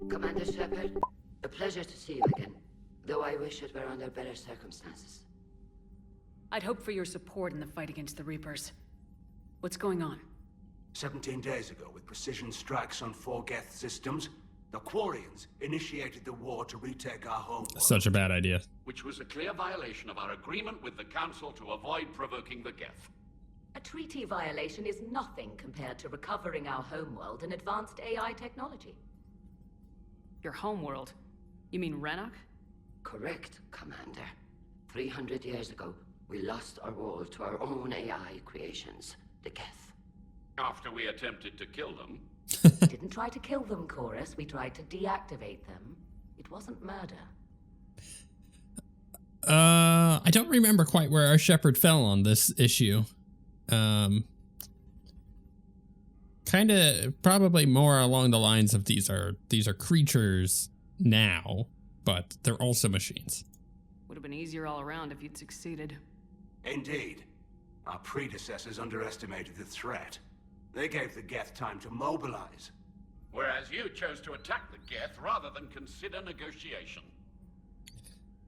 Commander Shepard, a pleasure to see you again, though I wish it were under better circumstances. I'd hoped for your support in the fight against the Reapers. What's going on? 17 days ago, with precision strikes on 4 Geth systems, the Quarians initiated the war to retake our home. Such a bad idea. Which was a clear violation of our agreement with the Council to avoid provoking the Geth. A treaty violation is nothing compared to recovering our homeworld and advanced AI technology. Your homeworld? You mean Rannoch? Correct, Commander. 300 years ago, we lost our world to our own AI creations, the Geth. After we attempted to kill them. We didn't try to kill them, Chorus. We tried to deactivate them. It wasn't murder. I don't remember quite where our Shepherd fell on this issue. Kind of probably more along the lines of these are creatures now, but they're also machines. Would have been easier all around if you'd succeeded. Indeed. Our predecessors underestimated the threat. They gave the Geth time to mobilize. Whereas you chose to attack the Geth rather than consider negotiation.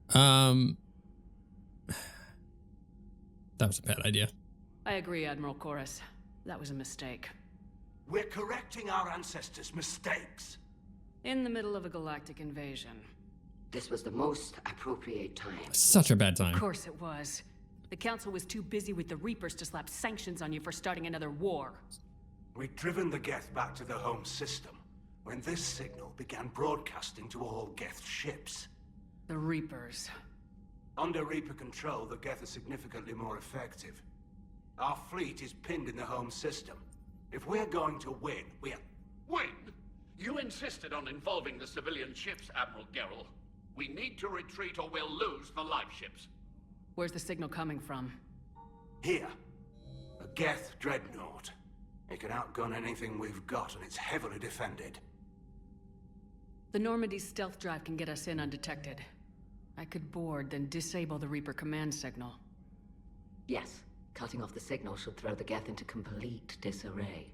That was a bad idea. I agree, Admiral Chorus. That was a mistake. We're correcting our ancestors' mistakes. In the middle of a galactic invasion. This was the most appropriate time. Such a bad time. Of course it was. The Council was too busy with the Reapers to slap sanctions on you for starting another war. We'd driven the Geth back to the home system when this signal began broadcasting to all Geth ships. The Reapers. Under Reaper control, the Geth are significantly more effective. Our fleet is pinned in the home system. If we're going to win, Win? You insisted on involving the civilian ships, Admiral Gerrel. We need to retreat or we'll lose the live ships. Where's the signal coming from? Here. A Geth Dreadnought. It can outgun anything we've got, and it's heavily defended. The Normandy's stealth drive can get us in undetected. I could board, then disable the Reaper command signal. Yes, cutting off the signal should throw the Geth into complete disarray.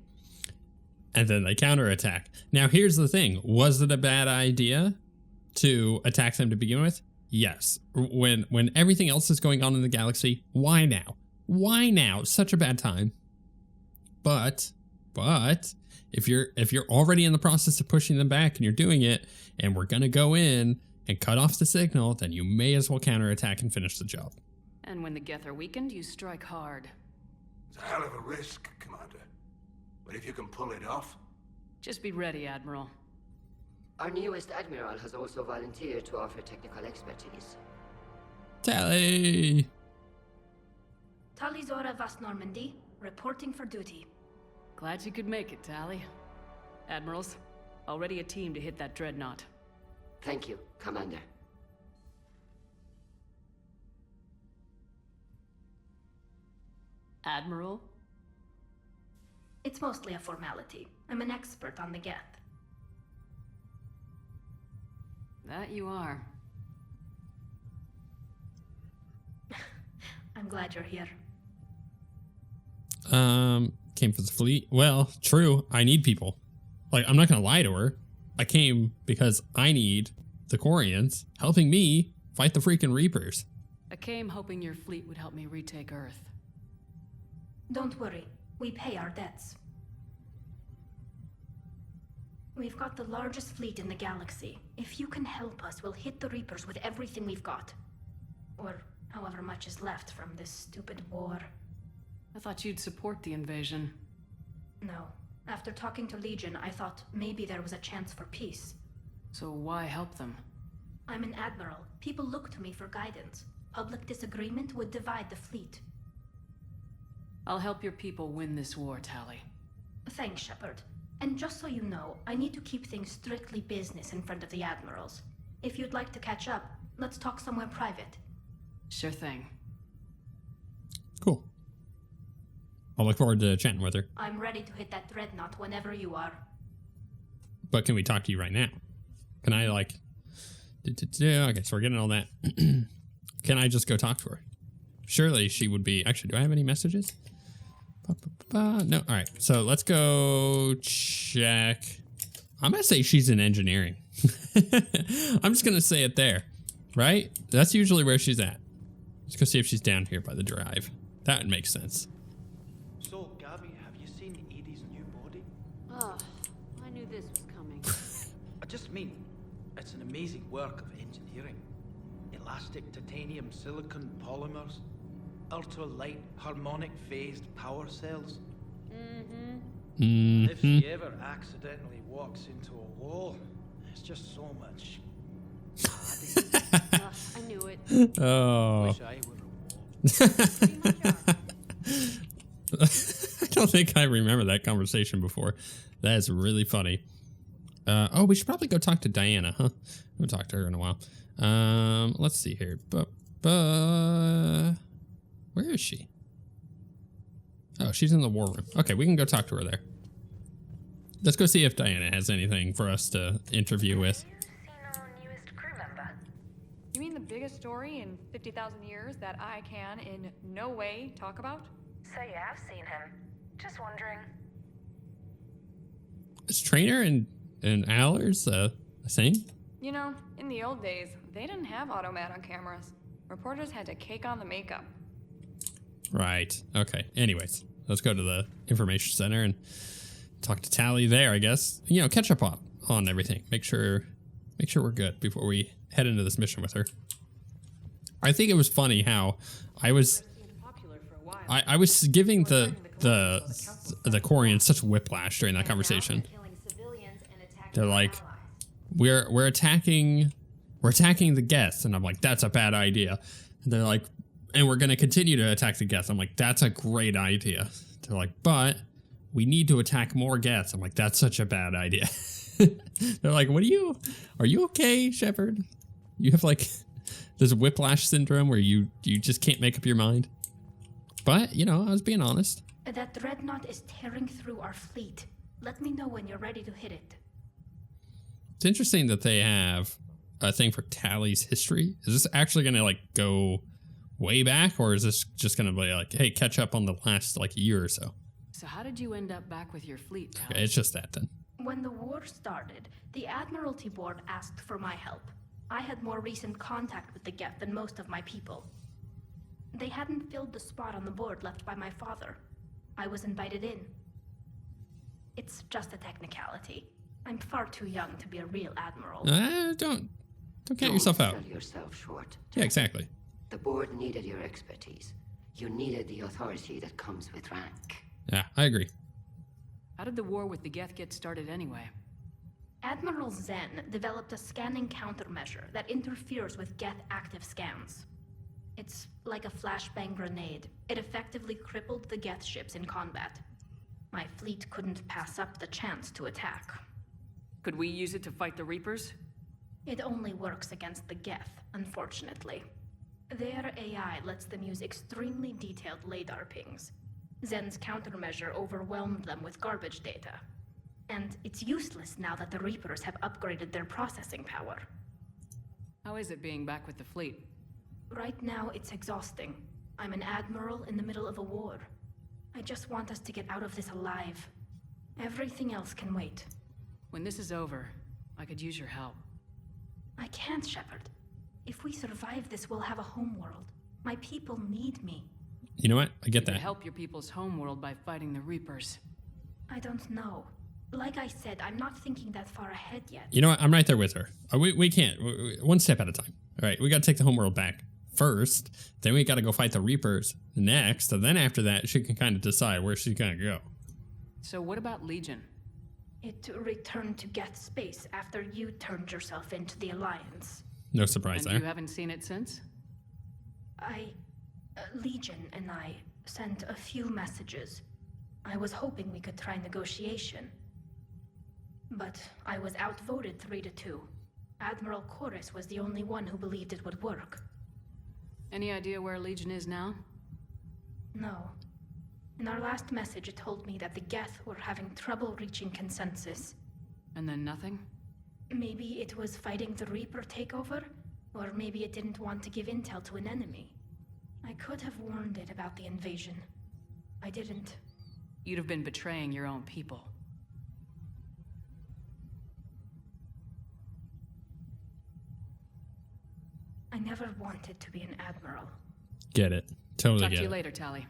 And then they counterattack. Now here's the thing. Was it a bad idea to attack them to begin with? Yes. When everything else is going on in the galaxy, why now? Why now? Such a bad time. But if you're already in the process of pushing them back and you're doing it, and we're gonna go in and cut off the signal, then you may as well counterattack and finish the job. And when the Geth are weakened, you strike hard. It's a hell of a risk, Commander. But if you can pull it off... Just be ready, Admiral. Our newest Admiral has also volunteered to offer technical expertise. Tally! Talizora Vast Normandy, reporting for duty. Glad you could make it, Tally. Admirals, already a team to hit that Dreadnought. Thank you, Commander. Admiral? It's mostly a formality. I'm an expert on the Geth. That you are. I'm glad you're here. Came for the fleet. Well, true. I need people. Like, I'm not gonna lie to her. I came because I need the Quarians helping me fight the freaking Reapers. I came hoping your fleet would help me retake Earth. Don't worry. We pay our debts. We've got the largest fleet in the galaxy. If you can help us, we'll hit the Reapers with everything we've got. Or however much is left from this stupid war. I thought you'd support the invasion. No. After talking to Legion, I thought maybe there was a chance for peace. So why help them? I'm an admiral. People look to me for guidance. Public disagreement would divide the fleet. I'll help your people win this war, Tally. Thanks, Shepard. And just so you know, I need to keep things strictly business in front of the admirals. If you'd like to catch up, let's talk somewhere private. Sure thing. Cool. I'll look forward to chatting with her. I'm ready to hit that Dreadnought whenever you are. But can we talk to you right now? Can I, like... Okay, so we're getting all that. Can I just go talk to her? Surely she would be... Actually, do I have any messages? No, all right. So let's go check. I'm going to say she's in engineering. I'm just gonna say it there, right? That's usually where she's at. Let's go see if she's down here by the drive. That would make sense. So, Gabby, have you seen Edie's new body? Oh, I knew this was coming. I just mean, it's an amazing work of engineering. Elastic titanium silicon polymers, ultra-light harmonic phased power cells. If she ever accidentally walks into a wall, there's just so much padding. I knew it. Oh. Wish I were a wall. I don't think I remember that conversation before. That is really funny. Oh, we should probably go talk to Diana, huh? We haven't talked to her in a while. Let's see here. Where is she? Oh, she's in the war room. Okay, we can go talk to her there. Let's go see if Diana has anything for us to interview with. Have you seen our newest crew member? You mean the biggest story in 50,000 years that I can in no way talk about? So you have seen him. Just wondering. Is Trainer and Allers a thing? You know, in the old days, they didn't have automat on cameras. Reporters had to cake on the makeup. Right. Okay. Anyways, let's go to the information center and talk to Tally there, I guess. You know, catch up on everything. Make sure we're good before we head into this mission with her. I think it was funny how I was giving the Quarians such whiplash during that conversation. They're like, we're attacking the Geth, and I'm like, that's a bad idea. And they're like, and we're gonna continue to attack the Geth. I'm like, that's a great idea. They're like, but we need to attack more Geths. I'm like, that's such a bad idea. They're like, are you okay, Shepard? You have like this whiplash syndrome where you just can't make up your mind. But, you know, I was being honest. That Dreadnought is tearing through our fleet. Let me know when you're ready to hit it. It's interesting that they have a thing for Tally's history. Is this actually going to like go way back, or is this just going to be like, hey, catch up on the last like year or so? So how did you end up back with your fleet, Tally? Okay, it's just that then. When the war started, the Admiralty Board asked for my help. I had more recent contact with the Geth than most of my people. They hadn't filled the spot on the board left by my father. I was invited in. It's just a technicality. I'm far too young to be a real admiral. Don't count yourself out. Sell yourself short. Yeah, exactly. The board needed your expertise. You needed the authority that comes with rank. Yeah, I agree. How did the war with the Geth get started anyway? Admiral Zen developed a scanning countermeasure that interferes with Geth active scans. It's like a flashbang grenade. It effectively crippled the Geth ships in combat. My fleet couldn't pass up the chance to attack. Could we use it to fight the Reapers? It only works against the Geth, unfortunately. Their AI lets them use extremely detailed LADAR pings. Zen's countermeasure overwhelmed them with garbage data. And it's useless now that the Reapers have upgraded their processing power. How is it being back with the fleet? Right now, it's exhausting. I'm an admiral in the middle of a war. I just want us to get out of this alive. Everything else can wait. When this is over, I could use your help. I can't, Shepard. If we survive this, we'll have a homeworld. My people need me. You know what? I get You could that. help your people's homeworld by fighting the Reapers. I don't know. Like I said, I'm not thinking that far ahead yet. You know what? I'm right there with her. We can't. One step at a time. All right, we got to take the homeworld back first. Then we got to go fight the Reapers next. And then after that, she can kind of decide where she's going to go. So what about Legion? It returned to Geth space after you turned yourself into the Alliance. No surprise And there. you haven't seen it since? Legion and I sent a few messages. I was hoping we could try negotiation. But I was outvoted 3-2. Admiral Chorus was the only one who believed it would work. Any idea where Legion is now? No. In our last message, it told me that the Geth were having trouble reaching consensus. And then nothing? Maybe it was fighting the Reaper takeover, or maybe it didn't want to give intel to an enemy. I could have warned it about the invasion. I didn't. You'd have been betraying your own people. I never wanted to be an admiral. Get it. Totally Talk get to you it. later, Tally.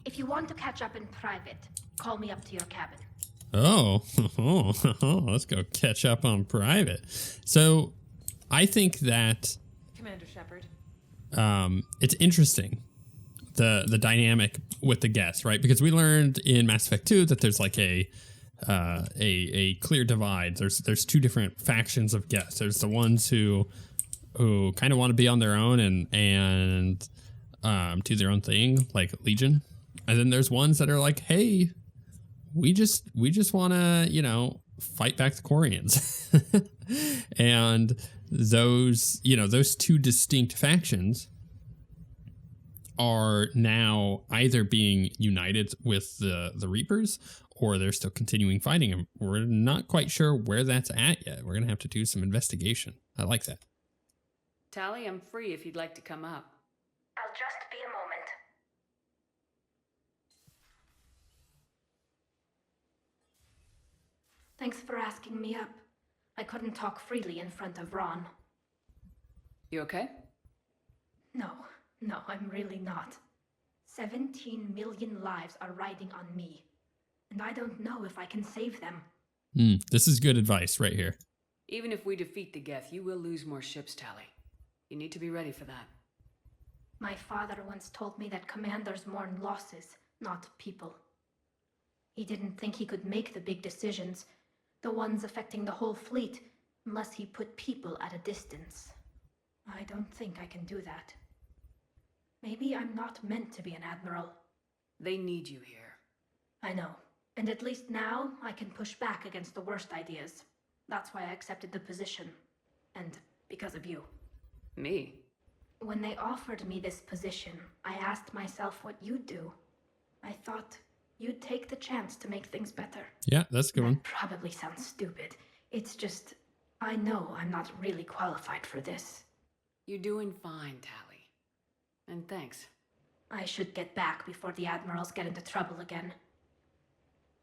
If you want to catch up in private, call me up to your cabin. Oh, let's go catch up on private. So I think that Commander Shepard. it's interesting, the dynamic with the Geth, right? Because we learned in Mass Effect 2 that there's like a clear divide. There's two different factions of Geth. There's the ones who kind of want to be on their own and do their own thing, like Legion. And then there's ones that are like, hey, we just want to, fight back the Quarians. And those two distinct factions are now either being united with the Reapers, or they're still continuing fighting. And we're not quite sure where that's at yet. We're going to have to do some investigation. I like that. Tally, I'm free if you'd like to come up. I'll just be a moment. Thanks for asking me up. I couldn't talk freely in front of Ron. You okay? No, I'm really not. 17 million lives are riding on me, and I don't know if I can save them. This is good advice right here. Even if we defeat the Geth, you will lose more ships, Tally. You need to be ready for that. My father once told me that commanders mourn losses, not people. He didn't think he could make the big decisions, the ones affecting the whole fleet, unless he put people at a distance. I don't think I can do that. Maybe I'm not meant to be an admiral. They need you here. I know, and at least now I can push back against the worst ideas. That's why I accepted the position, and because of you. Me? When they offered me this position, I asked myself what you'd do. I thought you'd take the chance to make things better. Yeah, that's a good one. That probably sounds stupid. It's just, I know I'm not really qualified for this. You're doing fine, Tally. And thanks. I should get back before the admirals get into trouble again.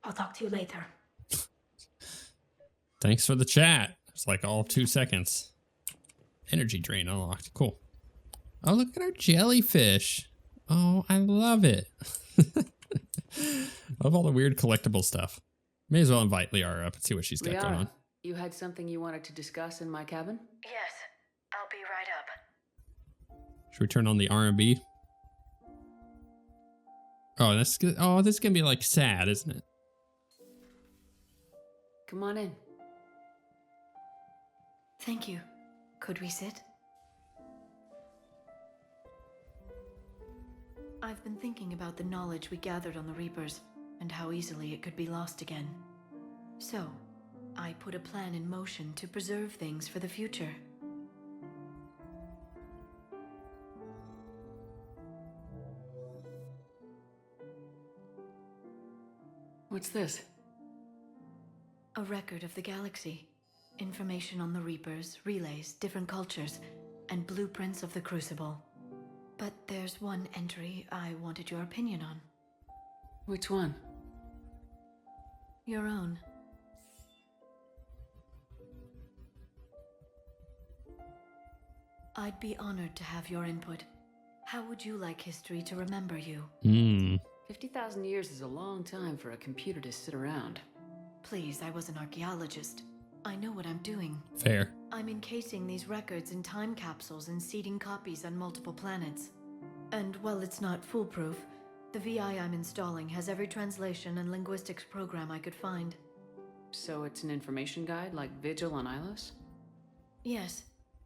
I'll talk to you later. Thanks for the chat. It's like all 2 seconds. Energy drain unlocked. Cool. Oh, look at our jellyfish. Oh, I love it. I love all the weird collectible stuff. May as well invite Liara up and see what she's got going on. You had something you wanted to discuss in my cabin? Yes, I'll be right up. Should we turn on the R&B? Oh, this is gonna be like sad, isn't it? Come on in. Thank you. Could we sit? I've been thinking about the knowledge we gathered on the Reapers, and how easily it could be lost again. So, I put a plan in motion to preserve things for the future. What's this? A record of the galaxy. Information on the Reapers, relays, different cultures, and blueprints of the Crucible. But there's one entry I wanted your opinion on. Which one? Your own. I'd be honored to have your input. How would you like history to remember you? 50,000 years is a long time for a computer to sit around. Please, I was an archaeologist. I know what I'm doing. Fair. I'm encasing these records in time capsules and seeding copies on multiple planets. And while it's not foolproof, the VI I'm installing has every translation and linguistics program I could find. So it's an information guide like Vigil on Ilos? Yes.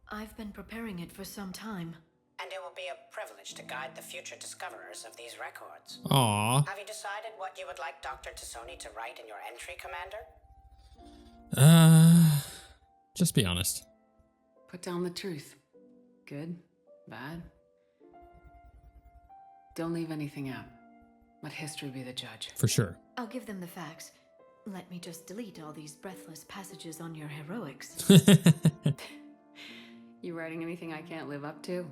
I've been preparing it for some time. And it will be a privilege to guide the future discoverers of these records. Aww. Have you decided what you would like Dr. Tassoni to write in your entry, Commander? Just be honest. Put down the truth. Good, bad. Don't leave anything out. Let history be the judge. For sure. I'll give them the facts. Let me just delete all these breathless passages on your heroics. You writing anything I can't live up to?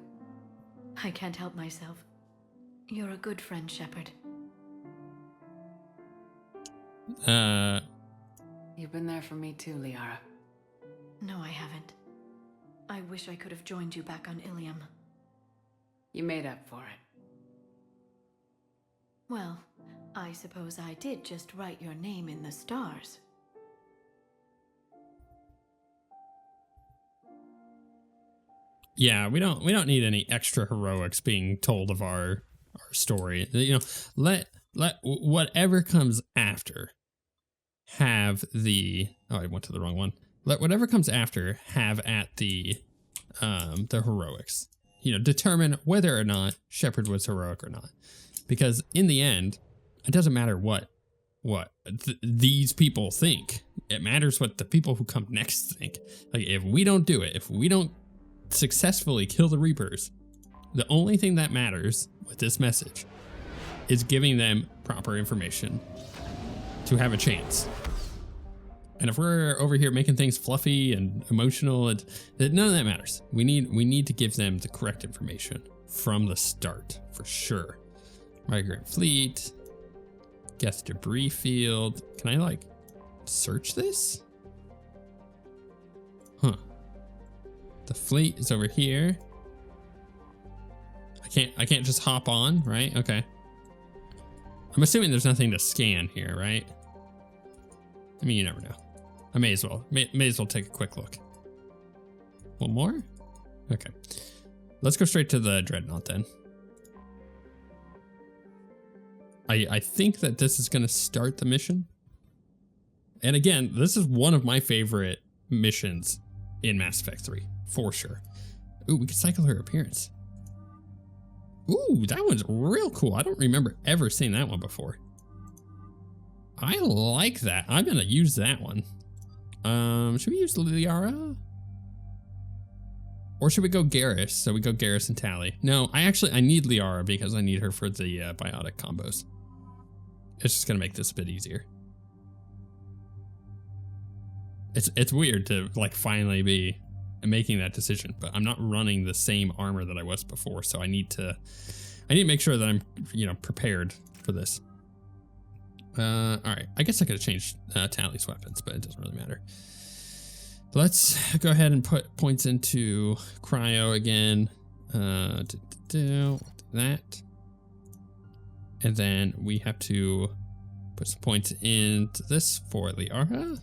I can't help myself. You're a good friend, Shepard. You've been there for me too, Liara. No, I haven't. I wish I could have joined you back on Ilium. You made up for it. Well, I suppose I did just write your name in the stars. Yeah, we don't need any extra heroics being told of our story. You know, let whatever comes after have the I went to the wrong one. Let whatever comes after have at the heroics. You know, determine whether or not Shepard was heroic or not. Because in the end, it doesn't matter what these people think. It matters what the people who come next think. Like, if we don't do it, if we don't successfully kill the Reapers, the only thing that matters with this message is giving them proper information to have a chance. And if we're over here making things fluffy and emotional, none of that matters. We need to give them the correct information from the start, for sure. Migrant Fleet, Geth Debris Field. Can I like search this? Huh. The fleet is over here. I can't just hop on, right? Okay. I'm assuming there's nothing to scan here, right? I mean, you never know. I may as well take a quick look. One more? Okay. Let's go straight to the Dreadnought then. I think that this is going to start the mission. And again, this is one of my favorite missions in Mass Effect 3, for sure. Ooh, we can cycle her appearance. Ooh, that one's real cool. I don't remember ever seeing that one before. I like that. I'm going to use that one. Should we use Liara? Or should we go Garrus? So we go Garrus and Tali. No, I need Liara because I need her for the biotic combos. It's just going to make this a bit easier. It's weird to like finally be making that decision, but I'm not running the same armor that I was before, so I need to make sure that I'm, you know, prepared for this. All right, I guess I could have changed Tali's weapons, but it doesn't really matter. Let's go ahead and put points into cryo again. Do that. And then we have to put some points into this for Liara.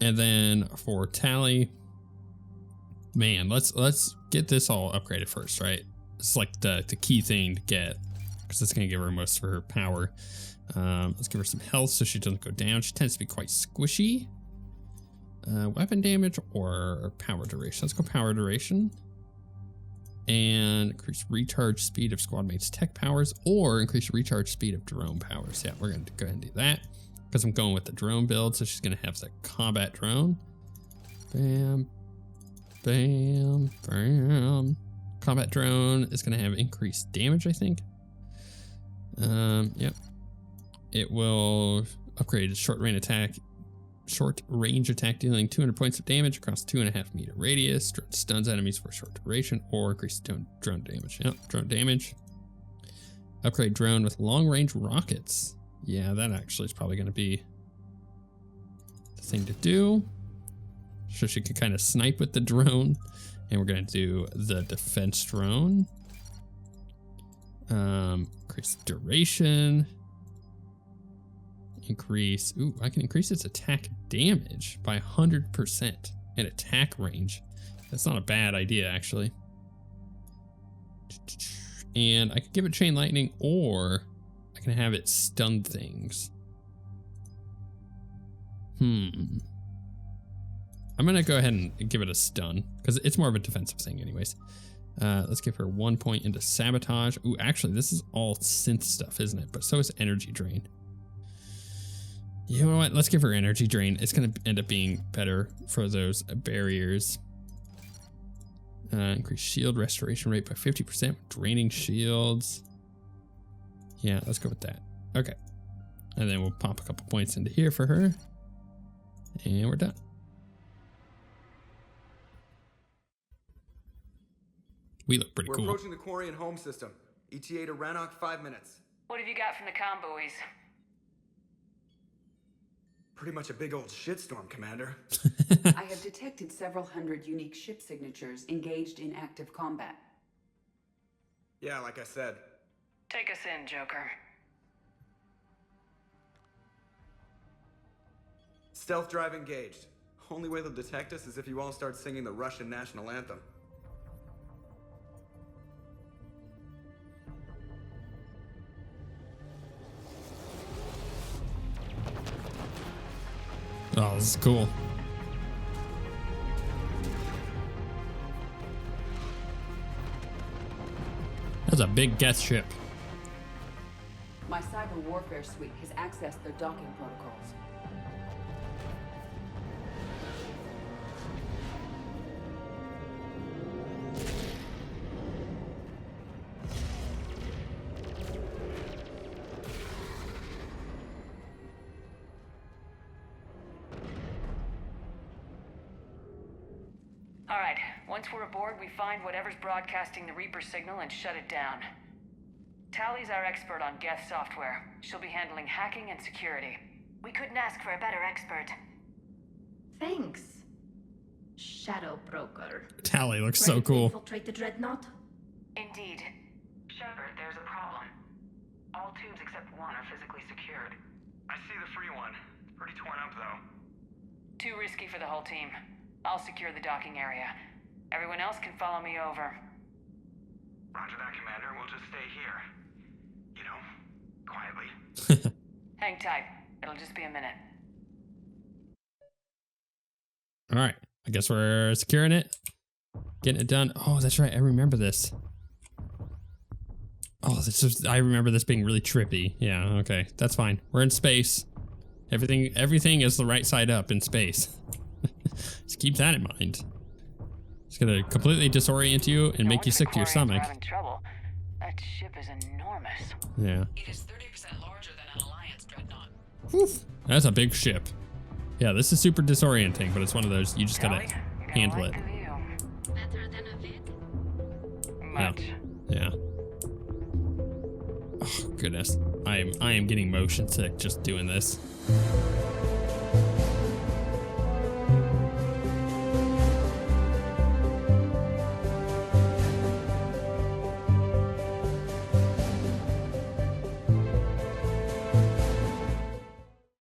And then for Tali, man, let's get this all upgraded first, right? It's like the key thing to get, because it's gonna give her most of her power. Let's give her some health so she doesn't go down. She tends to be quite squishy. Weapon damage or power duration. Let's go power duration. And increase recharge speed of squad mates' tech powers, or increase recharge speed of drone powers. Yeah, we're going to go ahead and do that because I'm going with the drone build. So she's going to have the combat drone. Bam, bam, bam. Combat drone is going to have increased damage, I think. Yep. It will upgrade short range attack dealing 200 points of damage across 2.5 meter radius. Stuns enemies for a short duration or increase drone damage. Yep, drone damage. Upgrade drone with long range rockets. Yeah, that actually is probably going to be the thing to do. So she can kind of snipe with the drone. And we're going to do the defense drone. Increase duration. Increase, ooh, I can increase its attack damage by 100% and attack range. That's not a bad idea, actually. And I can give it chain lightning, or I can have it stun things. I'm gonna go ahead and give it a stun because it's more of a defensive thing anyways. Let's give her 1 point into sabotage. Ooh, actually, this is all synth stuff, isn't it? But so is energy drain. You know what? Let's give her energy drain. It's going to end up being better for those barriers. Increase shield restoration rate by 50%. Draining shields. Yeah, let's go with that. Okay. And then we'll pop a couple points into here for her. And we're done. We look pretty cool. We're approaching the Quarian home system. ETA to Rannoch, 5 minutes. What have you got from the convoys? Pretty much a big old shitstorm, Commander. I have detected several hundred unique ship signatures engaged in active combat. Yeah, like I said. Take us in, Joker. Stealth drive engaged. Only way they'll detect us is if you all start singing the Russian national anthem. Oh, this is cool. That's a big Geth ship. My cyber warfare suite has accessed their docking protocols. Alright, once we're aboard, we find whatever's broadcasting the Reaper signal and shut it down. Tally's our expert on Geth software. She'll be handling hacking and security. We couldn't ask for a better expert. Thanks, Shadow Broker. Tally looks Ready so to cool. infiltrate the Dreadnought? Indeed. Shepard, there's a problem. All tubes except one are physically secured. I see the free one. It's pretty torn up, though. Too risky for the whole team. I'll secure the docking area. Everyone else can follow me over. Roger that, Commander. We'll just stay here. You know, quietly. Hang tight. It'll just be a minute. All right. I guess we're securing it. Getting it done. Oh, that's right. I remember this. Oh, I remember this being really trippy. Yeah, okay. That's fine. We're in space. Everything is the right side up in space. Just keep that in mind. It's gonna completely disorient you and make you sick to your stomach. Trouble. That ship is enormous. Yeah. It is 30% larger than an Alliance Dreadnought. Oof. That's a big ship. Yeah, this is super disorienting, but it's one of those you just gotta handle it. Better than a vid? Much. Yeah. Oh goodness. I am getting motion sick just doing this.